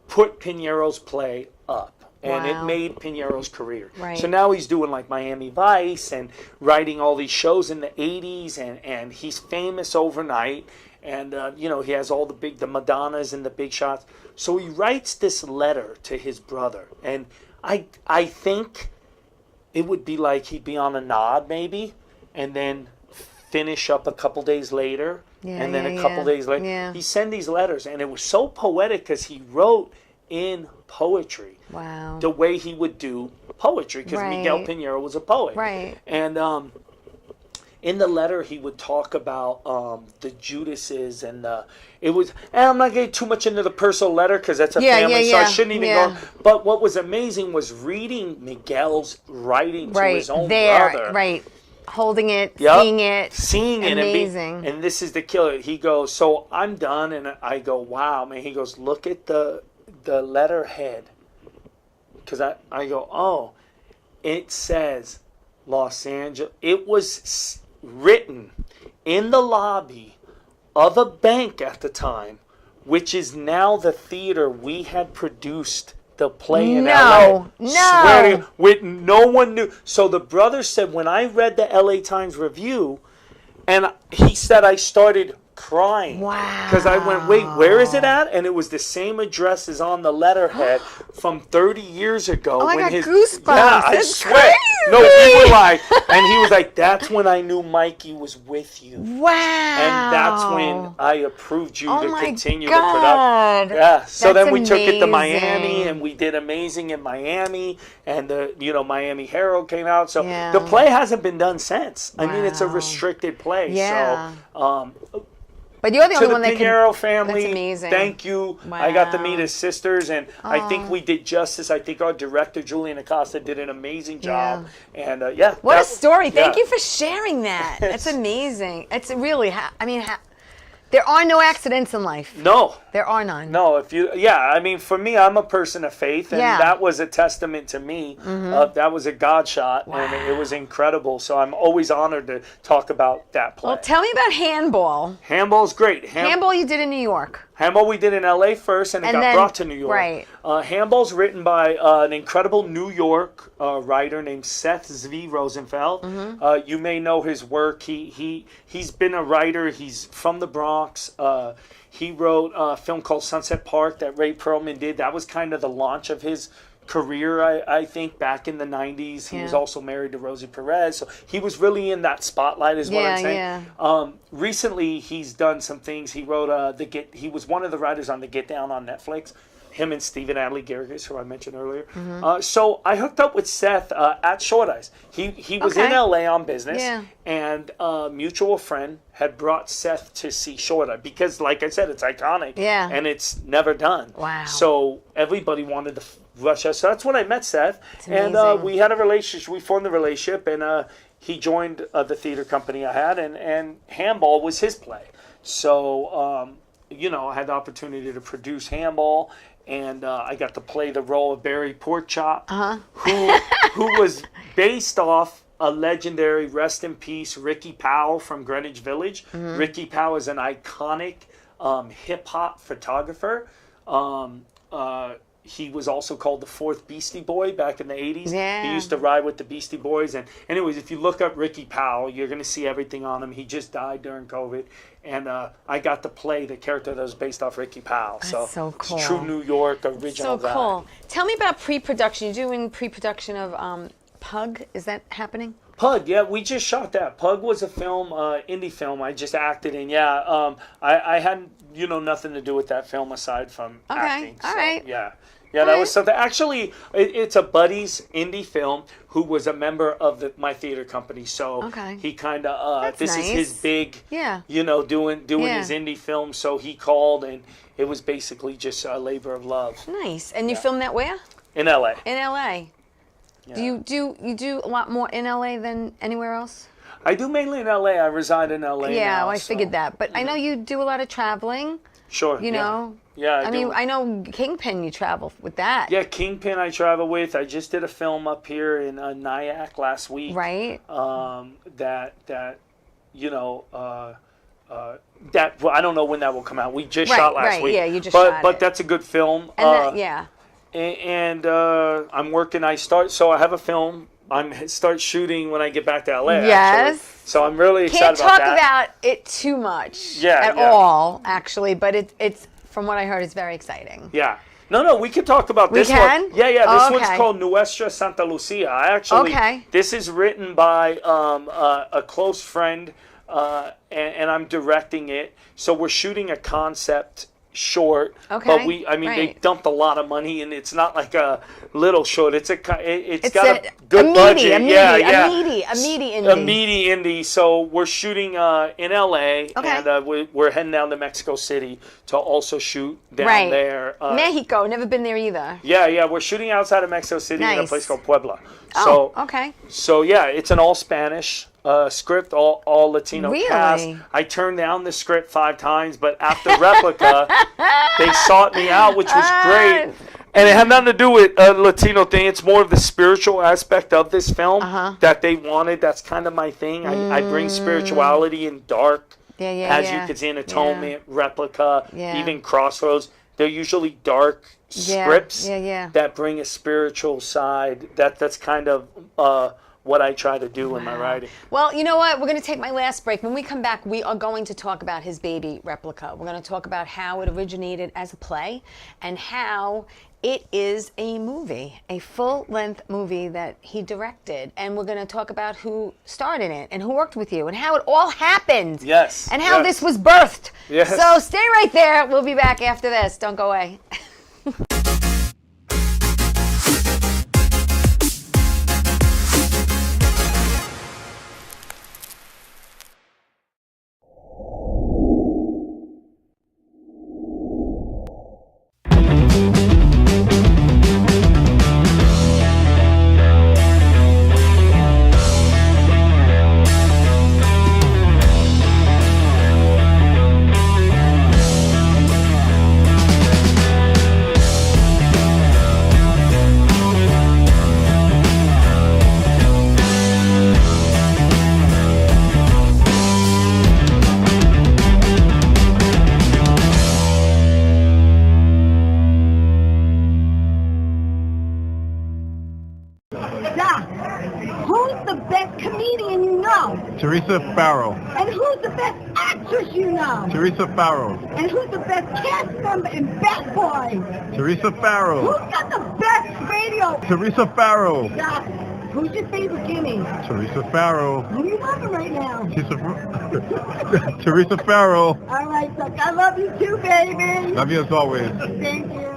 put Pinero's play up. And it made Pinero's career. So now he's doing like Miami Vice and writing all these shows in the 80s, and he's famous overnight. And, he has all the Madonnas and the big shots. So he writes this letter to his brother. And I think it would be like he'd be on a nod maybe, and then finish up a couple days later. And then a couple days later. He sent these letters. And it was so poetic because he wrote in poetry. Wow. The way he would do poetry. Because Miguel Pinero was a poet. And in the letter, he would talk about the Judases and it was. And I'm not getting too much into the personal letter because that's a family, so I shouldn't even go. But what was amazing was reading Miguel's writing to his own brother. Holding it, seeing it, amazing. And this is the killer. He goes, "So I'm done," and I go, "Wow, man." He goes, "Look at the letterhead," because I go, "Oh, it says Los Angeles." It was written in the lobby of a bank at the time, which is now the theater we had produced the play in LA. No. With no one knew. So the brother said, when I read the LA Times review, and he said I started crying. Wow. Because I went, wait, where is it at? And it was the same address as on the letterhead from 30 years ago. Oh, I got goosebumps. Yeah, I swear. Crazy. No, we were like, and he was like, that's when I knew Mikey was with you. Wow. And that's when I approved you to continue the production. Yeah. So that's then we took it to amazing. Miami, and we did amazing in Miami, and the Miami Herald came out. So the play hasn't been done since. I mean, it's a restricted play. Yeah. So but you're the only to one the that Pinero family, that's amazing. Thank you. Wow. I got to meet his sisters, and I think we did justice. I think our director, Julian Acosta, did an amazing job. And what a story. Thank you for sharing that. That's amazing. It's really, there are no accidents in life. No. There are none. No, I mean, for me, I'm a person of faith, and that was a testament to me. That was a God shot, and it was incredible. So I'm always honored to talk about that play. Well, tell me about handball. Handball's great. Handball you did in New York. Handball we did in LA first, and it got brought to New York. Right. Handball's written by an incredible New York writer named Seth Zvi Rosenfeld. You may know his work. He's been a writer. He's from the Bronx. He wrote a film called Sunset Park that Ray Perlman did. That was kind of the launch of his career, I think, back in the 90s. He was also married to Rosie Perez. So he was really in that spotlight is what I'm saying. Recently, he's done some things. He wrote he was one of the writers on The Get Down on Netflix. Him and Stephen Adley Garrigus, who I mentioned earlier. So I hooked up with Seth at Short Eyes. He was in LA on business, and a mutual friend had brought Seth to see Short Eyes because, like I said, it's iconic, and it's never done. Wow. So everybody wanted to rush us. So that's when I met Seth, and we had a relationship. We formed a relationship, and he joined the theater company I had, and Handball was his play. So I had the opportunity to produce Handball. And I got to play the role of Barry Porkchop, who was based off a legendary, rest in peace, Ricky Powell from Greenwich Village. Ricky Powell is an iconic hip-hop photographer. He was also called the fourth Beastie Boy back in the 80s. He used to ride with the Beastie Boys. And anyways, if you look up Ricky Powell, you're going to see everything on him. He just died during COVID. And I got to play the character that was based off Ricky Powell. That's so cool. It's true New York original guy. So cool. Tell me about pre-production. You're doing pre-production of Pug. Is that happening? Pug, yeah, we just shot that. Pug was a film, indie film I just acted in. Yeah, I had, nothing to do with that film aside from acting. All right. Yeah. Yeah, that was something. Actually, it's a buddy's indie film who was a member of my theater company. So he kind of, this is his big, doing his indie film. So he called, and it was basically just a labor of love. Nice. And you filmed that where? In LA. In LA. Yeah. Do you do a lot more in LA than anywhere else? I do mainly in LA. I reside in LA. Yeah, now, I figured that. But I know you do a lot of traveling. Sure. You know. Yeah, I mean, I know Kingpin. You travel with that. Yeah, Kingpin. I travel with. I just did a film up here in Nyack last week. Right. That well, I don't know when that will come out. We just shot last week. Yeah, you just shot it. But that's a good film. And I'm working. I have a film. I'm start shooting when I get back to LA. Yes. Actually. So I'm really excited about that. Can't talk about it too much. At all, actually. But it's from what I heard, it's very exciting. Yeah. No, we can talk about this one. Yeah. This one's called Nuestra Santa Lucia. This is written by a close friend, and I'm directing it. So we're shooting a concept short, but they dumped a lot of money, and it's not like a little short. It's got a good budget. A meaty indie. So we're shooting in LA, and we're heading down to Mexico City to also shoot down there. Mexico, never been there either. Yeah, we're shooting outside of Mexico City in a place called Puebla. So yeah, it's an all Spanish script, all Latino cast. I turned down the script 5 times, but after Replica, they sought me out, which was great. And it had nothing to do with a Latino thing. It's more of the spiritual aspect of this film that they wanted. That's kind of my thing. I bring spirituality and dark, as you could see in Atonement, Replica, even Crossroads. They're usually dark scripts that bring a spiritual side. That's kind of what I try to do in my writing. Well, you know what? We're going to take my last break. When we come back, we are going to talk about his baby, Replica. We're going to talk about how it originated as a play and how it is a movie, a full-length movie that he directed. And we're going to talk about who starred in it and who worked with you and how it all happened. Yes. And how this was birthed. Yes. So stay right there. We'll be back after this. Don't go away. Teresa Farrow. And who's the best actress you know? Teresa Farrow. And who's the best cast member in Bat Boys? Teresa Farrow. Who's got the best radio? Teresa Farrow. Doc, who's your favorite guinea? Teresa Farrow. Who are you loving right now? Teresa Farrow. All right, Doc, I love you too, baby. Love you as always. Thank you.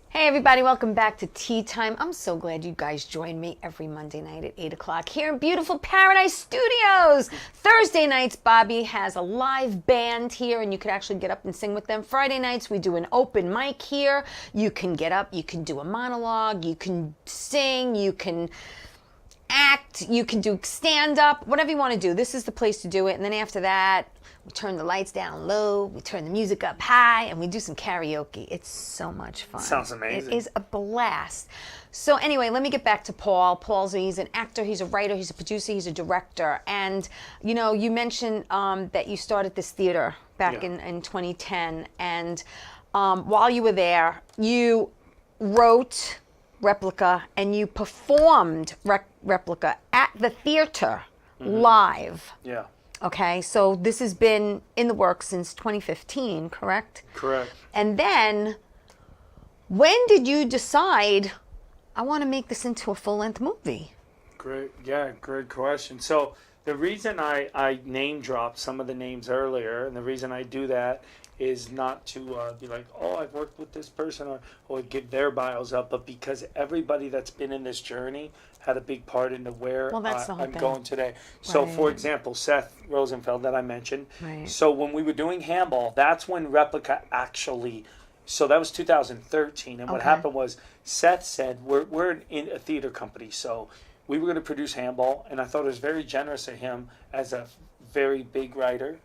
Hey everybody, welcome back to Tea Time. I'm so glad you guys join me every Monday night at 8 o'clock here in beautiful Paradise Studios. Thursday nights, Bobby has a live band here and you can actually get up and sing with them. Friday nights, we do an open mic here. You can get up, you can do a monologue, you can sing, you can act, you can do stand-up, whatever you want to do. This is the place to do it. And then after that, we turn the lights down low, we turn the music up high, and we do some karaoke. It's so much fun. Sounds amazing. It is a blast. So anyway, let me get back to Paul. He's an actor, he's a writer, he's a producer, he's a director. And, you know, you mentioned that you started this theater back in 2010. And while you were there, you wrote Replica and you performed Replica at the theater live. Yeah. Okay, so this has been in the works since 2015, correct? Correct. And then, when did you decide I want to make this into a full-length movie? Great question. So the reason I name dropped some of the names earlier, and the reason I do that is not to be like, oh, I've worked with this person, or give their bios up, but because everybody that's been in this journey had a big part into where I'm going today. So, for example, Seth Rosenfeld that I mentioned. Right. So when we were doing Handball, that's when Replica actually. So that was 2013, and what happened was Seth said, we're in a theater company, so we were going to produce Handball, and I thought it was very generous of him as a very big writer.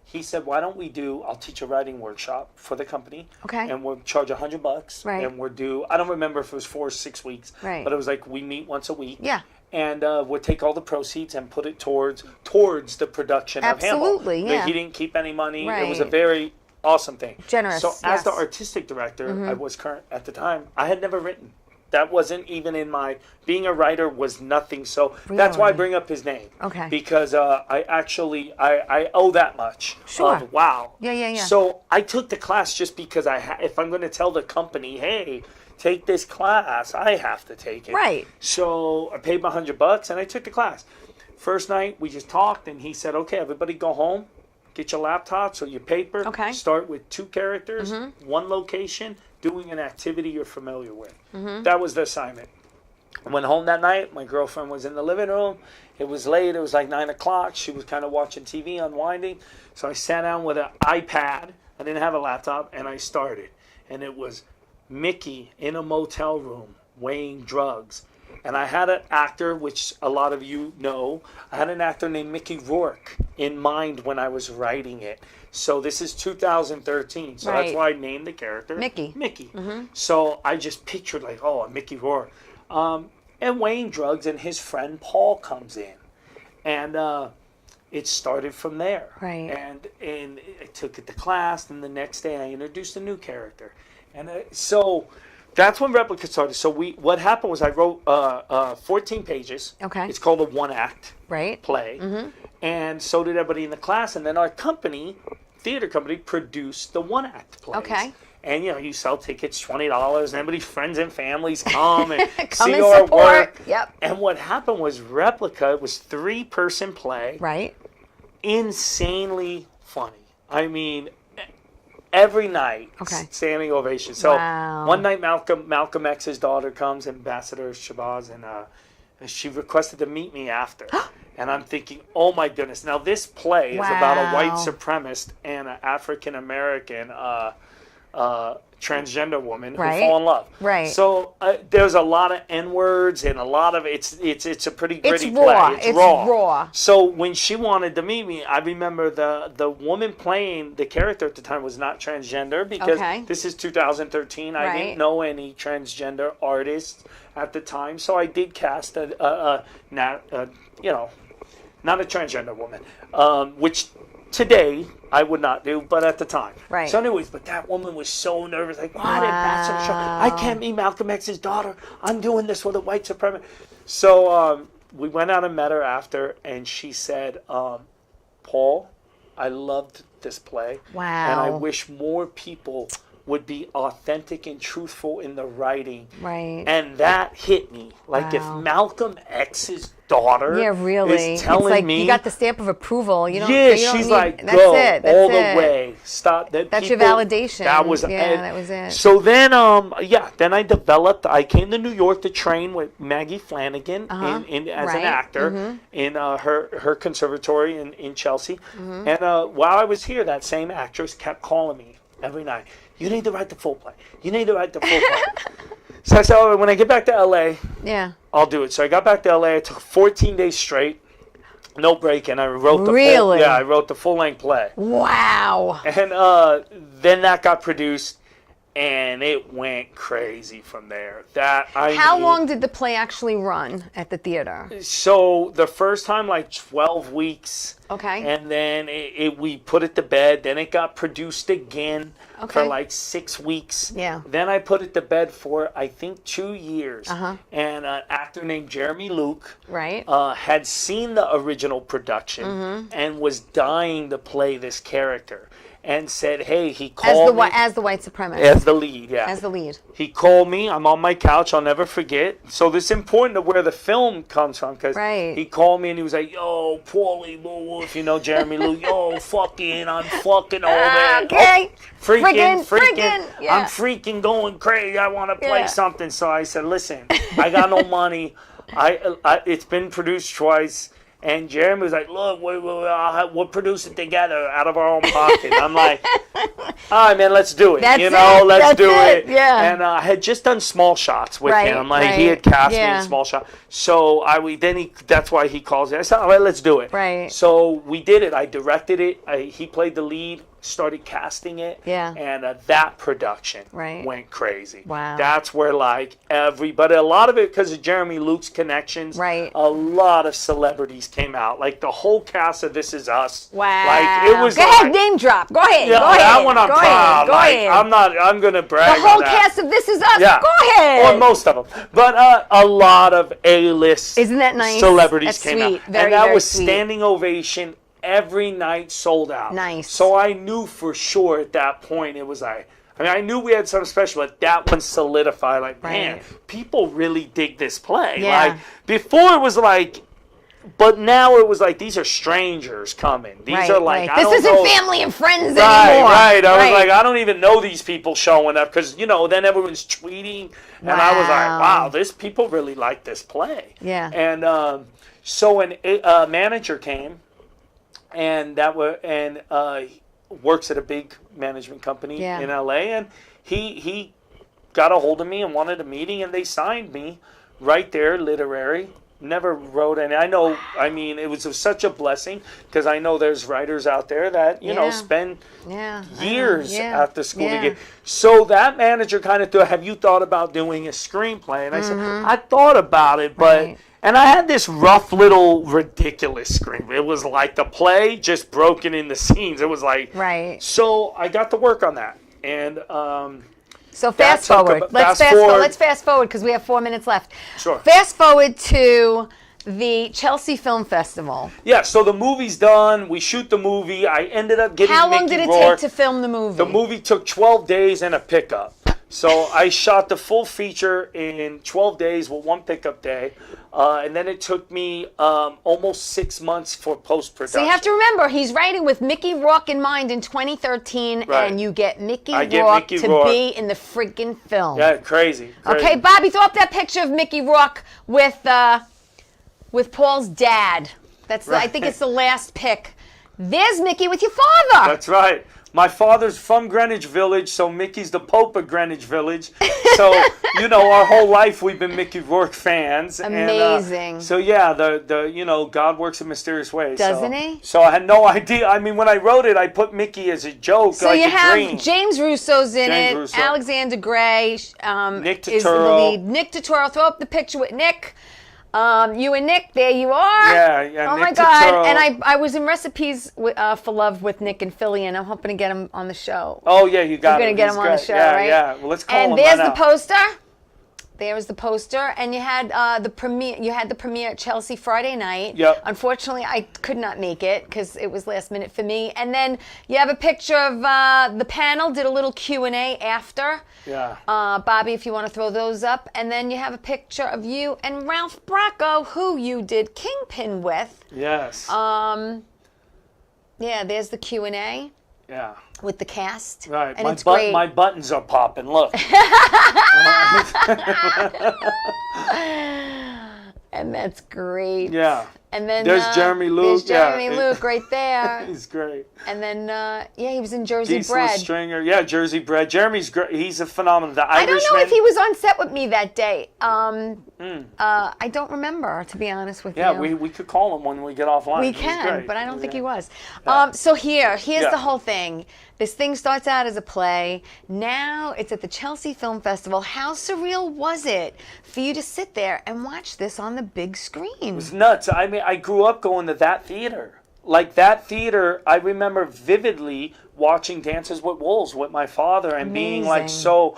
He said, why don't I'll teach a writing workshop for the company. Okay. And we'll charge $100. Right. And we'll do, I don't remember if it was 4 or 6 weeks. Right. But it was like, we meet once a week. Yeah. And we'll take all the proceeds and put it towards the production of Handball. Absolutely, yeah. He didn't keep any money. Right. It was a very awesome thing. Generous, So as the yes. artistic director, I was current at the time, I had never written. That wasn't even in my, being a writer was nothing. So that's why I bring up his name. Okay. Because I owe that much. Sure. Wow. Yeah. So I took the class just because if I'm going to tell the company, hey, take this class, I have to take it. Right. So I paid my $100 and I took the class. First night we just talked and he said, okay, everybody go home, get your laptops or your paper. Okay. Start with 2 characters, 1 location, doing an activity you're familiar with. That was the assignment. I went home that night. My girlfriend was in the living room. It was late. It was like 9 o'clock. She was kind of watching TV, unwinding. So I sat down with an iPad. I didn't have a laptop, and I started. And it was Mickey in a motel room weighing drugs. And I had an actor, which a lot of you know, I had an actor named Mickey Rourke in mind when I was writing it. So this is 2013. So that's why I named the character Mickey. So I just pictured like, oh, Mickey Rourke. And weighing drugs, and his friend Paul comes in. And it started from there. Right. And I took it to class, and the next day I introduced a new character. And so that's when Replica started. So what happened was I wrote 14 pages. Okay. It's called a 1-act play. Mm-hmm. And so did everybody in the class. And then our theater company, produced the 1-act plays. Okay. And, you sell tickets, $20, and everybody's friends and families come and Come see and our support. work. Yep. And what happened was Replica, it was 3-person play. Right. Insanely funny. I mean, every night, standing ovation. So one night, Malcolm X's daughter comes, Ambassador Shabazz, and she requested to meet me after. And I'm thinking, oh my goodness. Now this play is about a white supremacist and an African-American transgender woman who fall in love. Right. So there's a lot of N-words and a lot of it's a pretty gritty raw. play. It's raw. So when she wanted to meet me, I remember the woman playing the character at the time was not transgender because this is 2013. I didn't know any transgender artists at the time, so I did cast not a transgender woman, which today I would not do, but at the time. Right. So anyways, but that woman was so nervous, like, what? Ambassador Shaw, I can't meet Malcolm X's daughter. I'm doing this with a white supremacist. So we went out and met her after, and she said, Paul, I loved this play. Wow. And I wish more people would be authentic and truthful in the writing. Right. And that hit me. Like if Malcolm X's daughter is telling me, you got the stamp of approval. You don't. She's like, that's go it. That's all it. the way. Stop. That's your validation. That was that was it. So then, then I came to New York to train with Maggie Flanagan as an actor in her conservatory in Chelsea. And while I was here, that same actress kept calling me every night. You need to write the full play. You need to write the full play. So I said, oh, when I get back to LA, I'll do it. So I got back to LA. I took 14 days straight, no break, and I wrote I wrote the full-length play. Wow. And then that got produced, and it went crazy from there. How long did the play actually run at the theater? So the first time, like 12 weeks. Okay. And then we put it to bed. Then it got produced again for like 6 weeks. Yeah. Then I put it to bed for, I think, 2 years. And an actor named Jeremy Luke had seen the original production and was dying to play this character. and said, hey, he called me. As the white supremacist. As the lead, yeah. As the lead. He called me. I'm on my couch. I'll never forget. So this is important to where the film comes from, because he called me and he was like, yo, Paulie Wolf, you know, Jeremy Lou, yo, I'm fucking all that. Okay. Freaking. Yeah. I'm freaking going crazy. I want to play something. So I said, listen, I got no money. It's been produced twice. And Jeremy was like, look, we'll produce it together out of our own pocket. I'm like, all right, man, let's do it. Let's do it. Yeah. And I had just done small shots with him. Like, he had cast me in small shots. So that's why he calls it. I said, all right, let's do it. Right. So we did it. I directed it. He played the lead, started casting it. Yeah. And that production went crazy. Wow. That's where, like, everybody, a lot of it because of Jeremy Luke's connections. Right. A lot of celebrities came out. Like, the whole cast of This Is Us. Wow. Like, it was Go ahead, name drop. Go ahead. Yeah, go ahead. that one I'm proud. Go ahead. I'm going to brag the whole on that. cast of This Is Us. Yeah. Go ahead. Or most of them. But a lot of A-list Isn't that nice? celebrities That's came sweet. out. Very, and that very was sweet. standing ovation. Every night sold out. Nice. So I knew for sure at that point it was like, I mean, I knew we had something special, but that one solidified. Like, man, people really dig this play. Yeah. Like, before it was like, but now it was like, these are strangers coming. These are like, I this don't isn't know. family and friends Right, anymore. right. I was like, I don't even know these people showing up, because, then everyone's tweeting. And I was like, wow, people really like this play. Yeah. And so a manager came, and works at a big management company in LA, and he got a hold of me and wanted a meeting, and they signed me right there, literary. Never wrote any. It was such a blessing, because I know there's writers out there that spend years after school to get. So that manager kind of thought, have you thought about doing a screenplay? And I said, I thought about it, but and I had this rough little ridiculous screenplay. It was like the play just broken into scenes. It was like So I got to work on that, and so fast forward. Let's fast forward because we have 4 minutes left. Sure. Fast forward to the Chelsea Film Festival. Yeah, so the movie's done. We shoot the movie. I ended up getting How long Mickey did it Rourke. take to film the movie? The movie took 12 days and a pickup. So I shot the full feature in 12 days with one pickup day. And then it took me almost 6 months for post-production. So you have to remember, he's writing with Mickey Rourke in mind in 2013, and you get Mickey Rourke to be in the freaking film. Yeah, crazy. Okay, Bobby, throw up that picture of Mickey Rourke with Paul's dad. I think it's the last pic. There's Mickey with your father. That's right. My father's from Greenwich Village, so Mickey's the Pope of Greenwich Village. So, our whole life we've been Mickey Rourke fans. Amazing. And, so yeah, the God works in mysterious ways. Doesn't he? So I had no idea. I mean, when I wrote it, I put Mickey as a joke, so like you a have dream. James Russo's in James it. Russo. Alexander Gray Nick is in the Turturro. lead. Nick Turturro. Throw up the picture with Nick. You and Nick, there you are. Yeah. Oh Nick my God! Turturro. And I was in Recipes for Love with Nick and Philly, and I'm hoping to get him on the show. Oh yeah, you got it. We're gonna get him on the show, right? Yeah. Well, let's call him. And there's right the now. poster. There was the poster, and you had the premiere. You had the premiere at Chelsea Friday night. Yep. Unfortunately, I could not make it because it was last minute for me. And then you have a picture of the panel. Did a little Q&A after. Yeah. Bobby, if you want to throw those up, and then you have a picture of you and Ralph Bracco, who you did Kingpin with. Yes. Yeah. There's the Q&A. Yeah. With the cast. Right. And it's great. My buttons are popping. Look. And that's great. Yeah. And then there's Jeremy Luke. There's Jeremy Luke right there. He's great. And then he was in Jersey Diesel Bread. Stringer. Yeah, Jersey Bread. Jeremy's great. He's a phenomenon. The I Irishman. don't know if he was on set with me that day. I don't remember, to be honest with you. Yeah, we could call him when we get offline. We can, but I don't think he was. Yeah. So here's the whole thing. This thing starts out as a play. Now it's at the Chelsea Film Festival. How surreal was it for you to sit there and watch this on the big screen? It was nuts. I mean, I grew up going to that theater. Like that theater, I remember vividly watching Dances with Wolves with my father and being like so.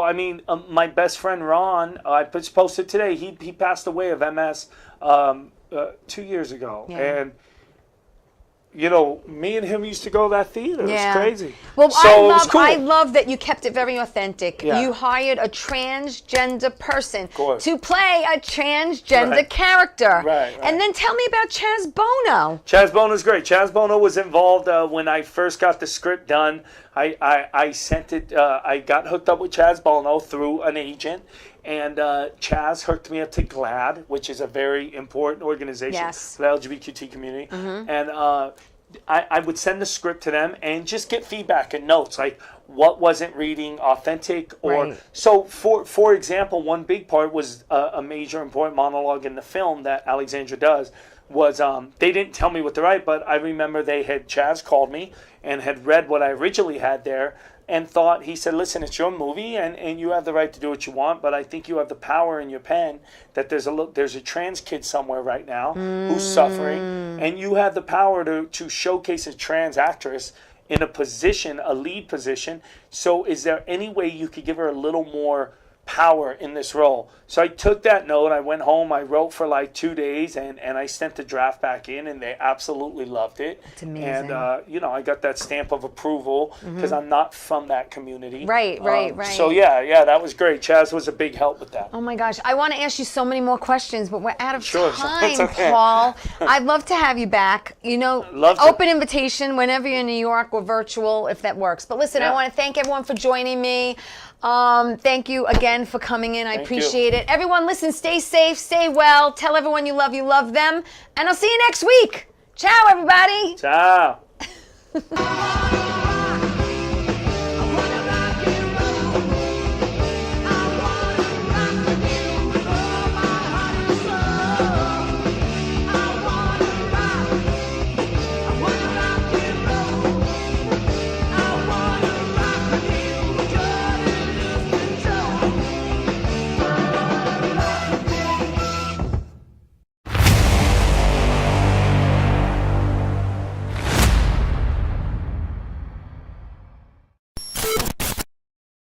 I mean, my best friend Ron, I posted today. He passed away of MS 2 years ago, and you know, me and him used to go to that theater. It was crazy. Well, So it was cool. I love that you kept it very authentic. Yeah. You hired a transgender person course. to play a transgender character. Right. And then tell me about Chaz Bono. Chaz Bono's great. Chaz Bono was involved when I first got the script done. I sent it. I got hooked up with Chaz Bono through an agent. And Chaz hooked me up to GLAAD, which is a very important organization for the LGBTQ community. And I would send the script to them and just get feedback and notes, like what wasn't reading authentic. Or so, for example, one big part was a major important monologue in the film that Alexandra does was they didn't tell me what to write, but I remember Chaz called me and had read what I originally had there. And thought, he said, listen, it's your movie and you have the right to do what you want, but I think you have the power in your pen that there's a trans kid somewhere right now who's suffering, and you have the power to showcase a trans actress in a lead position. So is there any way you could give her a little more power in this role? So I took that note, I went home, I wrote for like 2 days, and I sent the draft back in, and they absolutely loved it. It's amazing. And, I got that stamp of approval because I'm not from that community. Right. So, yeah, that was great. Chaz was a big help with that. Oh, my gosh. I want to ask you so many more questions, but we're out of Sure. time, It's okay. Paul. I'd love to have you back. You know, open invitation whenever you're in New York or virtual, if that works. But listen, I want to thank everyone for joining me. Thank you again for coming in. I appreciate it. Everyone, listen, stay safe, stay well. Tell everyone you love them. And I'll see you next week. Ciao, everybody. Ciao.